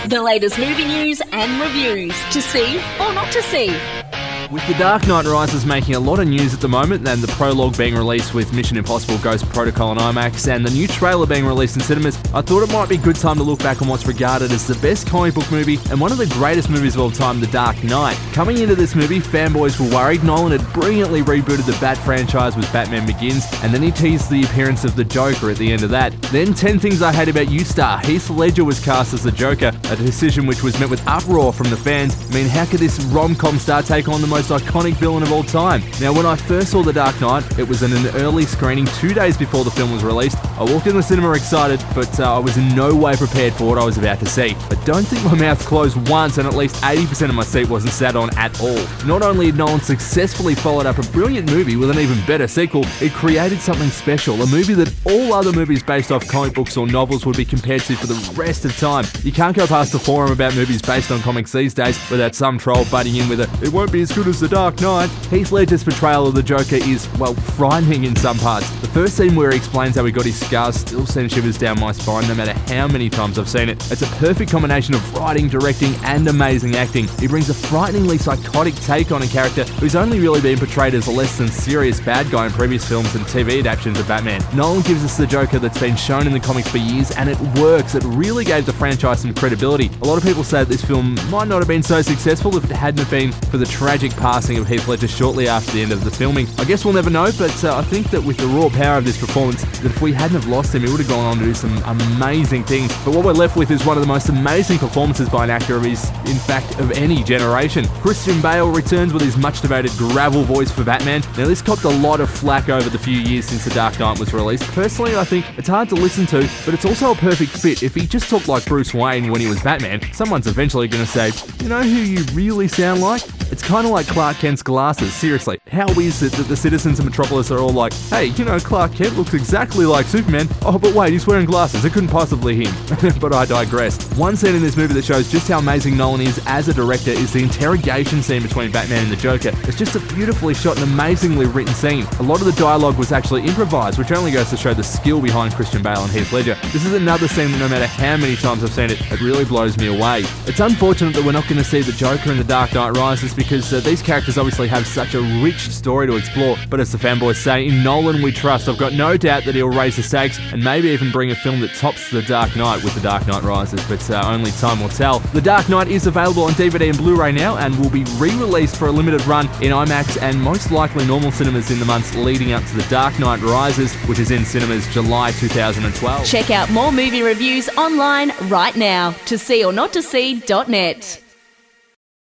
The latest movie news and reviews to see or not to see. With The Dark Knight Rises making a lot of news at the moment, and the prologue being released with Mission Impossible Ghost Protocol on IMAX, and the new trailer being released in cinemas, I thought it might be a good time to look back on what's regarded as the best comic book movie and one of the greatest movies of all time, The Dark Knight. Coming into this movie, fanboys were worried. Nolan had brilliantly rebooted the Bat franchise with Batman Begins, and then he teased the appearance of the Joker at the end of that. Then 10 Things I Hate About You star Heath Ledger was cast as the Joker, a decision which was met with uproar from the fans. I mean, how could this rom-com star take on the most iconic villain of all time? Now, when I first saw The Dark Knight, it was in an early screening 2 days before the film was released. I walked in the cinema excited, but I was in no way prepared for what I was about to see. I don't think my mouth closed once, and at least 80% of my seat wasn't sat on at all. Not only had Nolan successfully followed up a brilliant movie with an even better sequel, it created something special, a movie that all other movies based off comic books or novels would be compared to for the rest of time. You can't go past the forum about movies based on comics these days without some troll butting in with it won't be as good as The Dark Knight. Heath Ledger's portrayal of the Joker is, well, frightening in some parts. The first scene where he explains how he got his scars still sends shivers down my spine no matter how many times I've seen it. It's a perfect combination of writing, directing, and amazing acting. He brings a frighteningly psychotic take on a character who's only really been portrayed as a less than serious bad guy in previous films and TV adaptations of Batman. Nolan gives us the Joker that's been shown in the comics for years, and it works. It really gave the franchise some credibility. A lot of people say that this film might not have been so successful if it hadn't been for the tragic passing of Heath Ledger shortly after the end of the filming. I guess we'll never know, but I think that with the raw power of this performance, that if we hadn't have lost him, he would have gone on to do some amazing things. But what we're left with is one of the most amazing performances by an actor of his, in fact, of any generation. Christian Bale returns with his much-debated gravel voice for Batman. Now, this copped a lot of flack over the few years since The Dark Knight was released. Personally, I think it's hard to listen to, but it's also a perfect fit. If he just talked like Bruce Wayne when he was Batman, someone's eventually going to say, you know who you really sound like? It's kind of like Clark Kent's glasses. Seriously, how is it that the citizens of Metropolis are all like, hey, you know, Clark Kent looks exactly like Superman. Oh, but wait, he's wearing glasses. It couldn't possibly him. But I digress. One scene in this movie that shows just how amazing Nolan is as a director is the interrogation scene between Batman and the Joker. It's just a beautifully shot and amazingly written scene. A lot of the dialogue was actually improvised, which only goes to show the skill behind Christian Bale and Heath Ledger. This is another scene that no matter how many times I've seen it, it really blows me away. It's unfortunate that we're not going to see the Joker in The Dark Knight Rises because these characters obviously have such a rich story to explore, but as the fanboys say, in Nolan we trust. I've got no doubt that he'll raise the stakes and maybe even bring a film that tops The Dark Knight with The Dark Knight Rises, but only time will tell. The Dark Knight is available on DVD and Blu-ray now and will be re-released for a limited run in IMAX and most likely normal cinemas in the months leading up to The Dark Knight Rises, which is in cinemas July 2012. Check out more movie reviews online right now to seeornottosee.net.